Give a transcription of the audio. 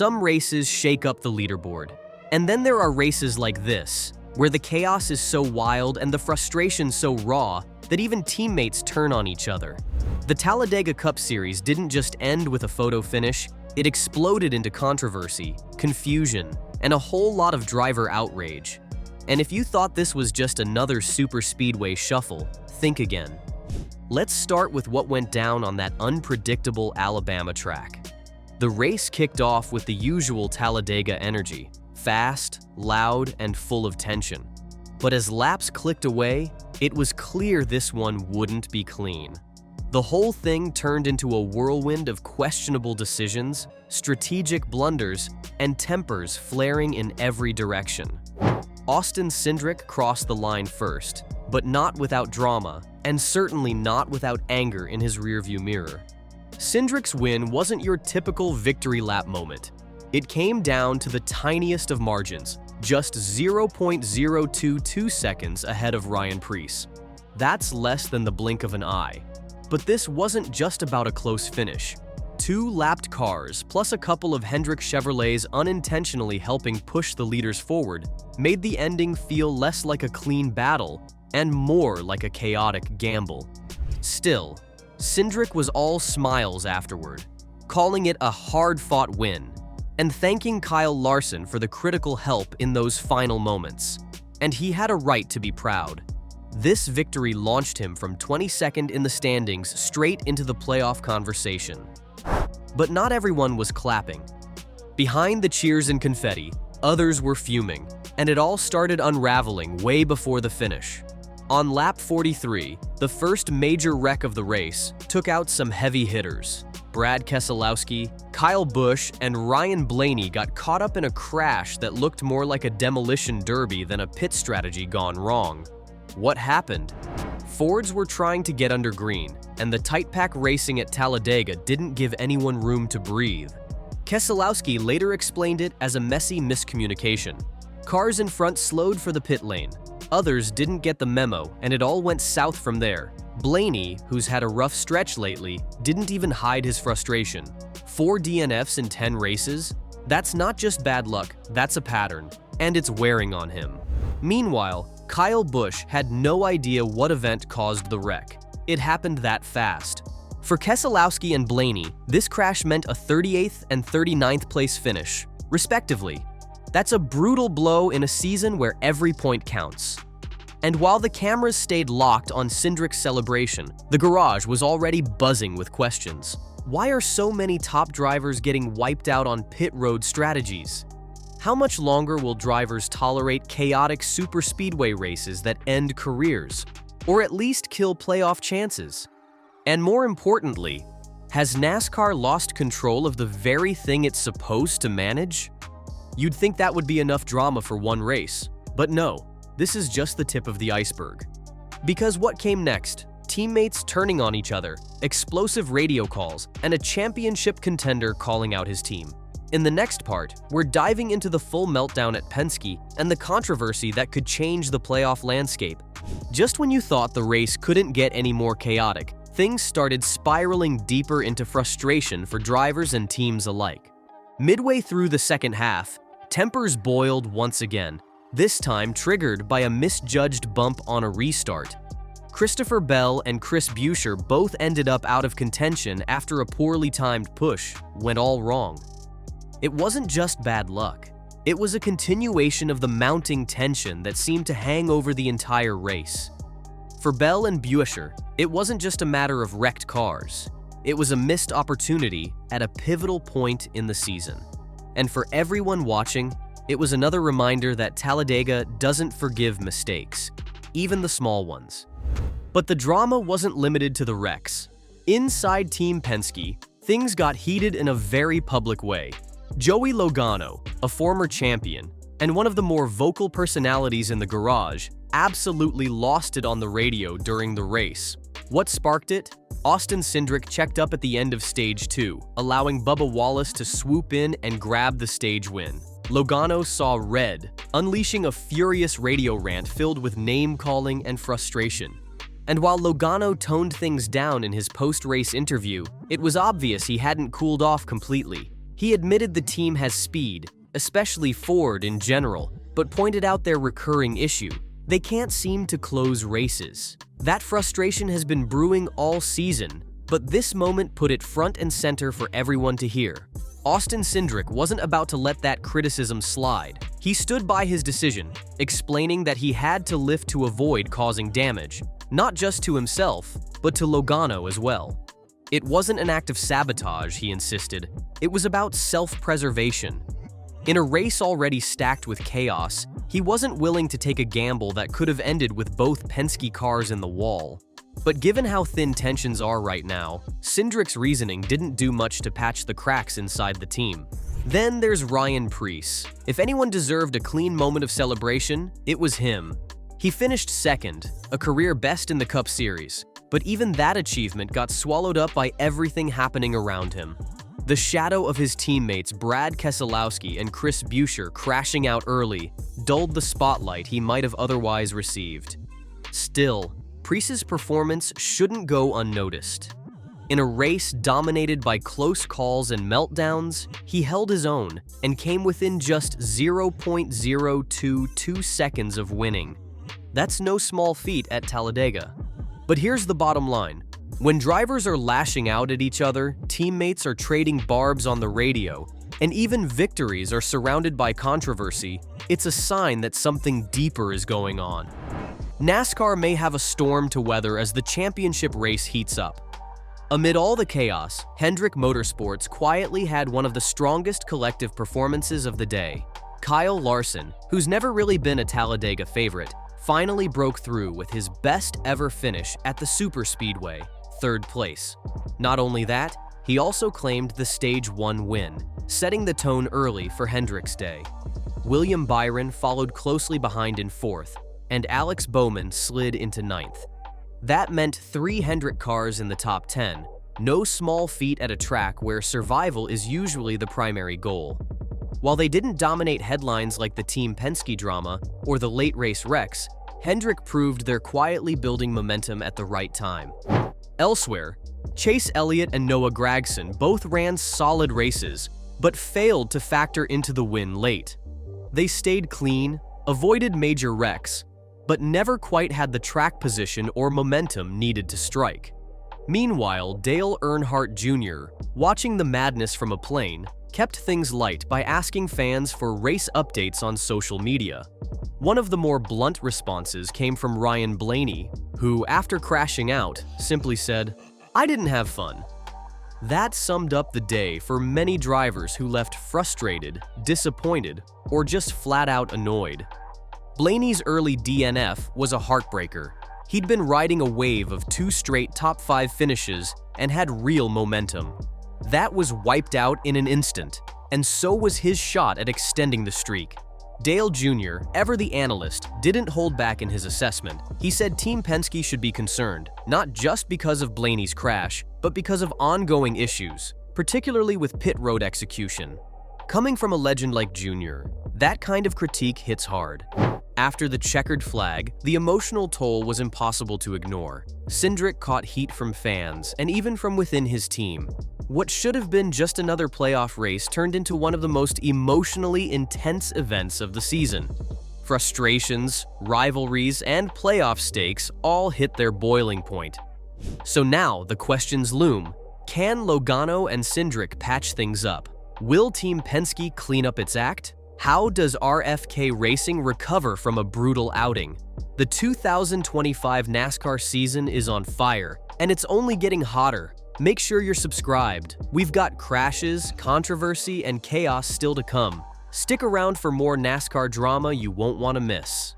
Some races shake up the leaderboard. And then there are races like this, where the chaos is so wild and the frustration so raw that even teammates turn on each other. The Talladega Cup Series didn't just end with a photo finish, it exploded into controversy, confusion, and a whole lot of driver outrage. And if you thought this was just another superspeedway shuffle, think again. Let's start with what went down on that unpredictable Alabama track. The race kicked off with the usual Talladega energy, fast, loud, and full of tension. But as laps clicked away, it was clear this one wouldn't be clean. The whole thing turned into a whirlwind of questionable decisions, strategic blunders, and tempers flaring in every direction. Austin Cindric crossed the line first, but not without drama, and certainly not without anger in his rearview mirror. Cindric's win wasn't your typical victory lap moment. It came down to the tiniest of margins, just 0.022 seconds ahead of Ryan Preece. That's less than the blink of an eye. But this wasn't just about a close finish. Two lapped cars, plus a couple of Hendrick Chevrolets unintentionally helping push the leaders forward, made the ending feel less like a clean battle and more like a chaotic gamble. Still, Cindric was all smiles afterward, calling it a hard-fought win, and thanking Kyle Larson for the critical help in those final moments. And he had a right to be proud. This victory launched him from 22nd in the standings straight into the playoff conversation. But not everyone was clapping. Behind the cheers and confetti, others were fuming, and it all started unraveling way before the finish. On lap 43, the first major wreck of the race took out some heavy hitters. Brad Keselowski, Kyle Busch, and Ryan Blaney got caught up in a crash that looked more like a demolition derby than a pit strategy gone wrong. What happened? Fords were trying to get under green, and the tight pack racing at Talladega didn't give anyone room to breathe. Keselowski later explained it as a messy miscommunication. Cars in front slowed for the pit lane. Others didn't get the memo, and it all went south from there. Blaney, who's had a rough stretch lately, didn't even hide his frustration. 4 DNFs in 10 races? That's not just bad luck, that's a pattern, and it's wearing on him. Meanwhile, Kyle Busch had no idea what event caused the wreck. It happened that fast. For Keselowski and Blaney, this crash meant a 38th and 39th place finish, respectively. That's a brutal blow in a season where every point counts. And while the cameras stayed locked on Cindric's celebration, the garage was already buzzing with questions. Why are so many top drivers getting wiped out on pit road strategies? How much longer will drivers tolerate chaotic superspeedway races that end careers, or at least kill playoff chances? And more importantly, has NASCAR lost control of the very thing it's supposed to manage? You'd think that would be enough drama for one race, but no, this is just the tip of the iceberg. Because what came next? Teammates turning on each other, explosive radio calls, and a championship contender calling out his team. In the next part, we're diving into the full meltdown at Penske and the controversy that could change the playoff landscape. Just when you thought the race couldn't get any more chaotic, things started spiraling deeper into frustration for drivers and teams alike. Midway through the second half, tempers boiled once again, this time triggered by a misjudged bump on a restart. Christopher Bell and Chris Buescher both ended up out of contention after a poorly timed push went all wrong. It wasn't just bad luck. It was a continuation of the mounting tension that seemed to hang over the entire race. For Bell and Buescher, it wasn't just a matter of wrecked cars. It was a missed opportunity at a pivotal point in the season. And for everyone watching, it was another reminder that Talladega doesn't forgive mistakes, even the small ones. But the drama wasn't limited to the wrecks. Inside Team Penske, things got heated in a very public way. Joey Logano, a former champion, and one of the more vocal personalities in the garage, absolutely lost it on the radio during the race. What sparked it? Austin Cindric checked up at the end of Stage 2, allowing Bubba Wallace to swoop in and grab the stage win. Logano saw red, unleashing a furious radio rant filled with name-calling and frustration. And while Logano toned things down in his post-race interview, it was obvious he hadn't cooled off completely. He admitted the team has speed, especially Ford in general, but pointed out their recurring issue. They can't seem to close races. That frustration has been brewing all season, but this moment put it front and center for everyone to hear. Austin Cindric wasn't about to let that criticism slide. He stood by his decision, explaining that he had to lift to avoid causing damage, not just to himself, but to Logano as well. It wasn't an act of sabotage, he insisted. It was about self-preservation. In a race already stacked with chaos, he wasn't willing to take a gamble that could have ended with both Penske cars in the wall. But given how thin tensions are right now, Cindric's reasoning didn't do much to patch the cracks inside the team. Then there's Ryan Preece. If anyone deserved a clean moment of celebration, it was him. He finished second, a career best in the Cup Series, but even that achievement got swallowed up by everything happening around him. The shadow of his teammates Brad Keselowski and Chris Buescher crashing out early dulled the spotlight he might have otherwise received. Still, Preece's performance shouldn't go unnoticed. In a race dominated by close calls and meltdowns, he held his own and came within just 0.022 seconds of winning. That's no small feat at Talladega. But here's the bottom line. When drivers are lashing out at each other, teammates are trading barbs on the radio, and even victories are surrounded by controversy, it's a sign that something deeper is going on. NASCAR may have a storm to weather as the championship race heats up. Amid all the chaos, Hendrick Motorsports quietly had one of the strongest collective performances of the day. Kyle Larson, who's never really been a Talladega favorite, finally broke through with his best ever finish at the superspeedway, third place. Not only that, he also claimed the Stage 1 win, setting the tone early for Hendrick's day. William Byron followed closely behind in fourth, and Alex Bowman slid into ninth. That meant 3 Hendrick cars in the top 10, no small feat at a track where survival is usually the primary goal. While they didn't dominate headlines like the Team Penske drama or the late race wrecks, Hendrick proved they're quietly building momentum at the right time. Elsewhere, Chase Elliott and Noah Gragson both ran solid races, but failed to factor into the win late. They stayed clean, avoided major wrecks, but never quite had the track position or momentum needed to strike. Meanwhile, Dale Earnhardt Jr., watching the madness from a plane, kept things light by asking fans for race updates on social media. One of the more blunt responses came from Ryan Blaney, who, after crashing out, simply said, "I didn't have fun." That summed up the day for many drivers who left frustrated, disappointed, or just flat out annoyed. Blaney's early DNF was a heartbreaker. He'd been riding a wave of 2 straight top 5 finishes and had real momentum. That was wiped out in an instant, and so was his shot at extending the streak. Dale Jr., ever the analyst, didn't hold back in his assessment. He said Team Penske should be concerned, not just because of Blaney's crash, but because of ongoing issues, particularly with pit road execution. Coming from a legend like Jr., that kind of critique hits hard. After the checkered flag, the emotional toll was impossible to ignore. Cindric caught heat from fans and even from within his team. What should have been just another playoff race turned into one of the most emotionally intense events of the season. Frustrations, rivalries, and playoff stakes all hit their boiling point. So now the questions loom. Can Logano and Cindric patch things up? Will Team Penske clean up its act? How does RFK Racing recover from a brutal outing? The 2025 NASCAR season is on fire, and it's only getting hotter. Make sure you're subscribed. We've got crashes, controversy, and chaos still to come. Stick around for more NASCAR drama you won't want to miss.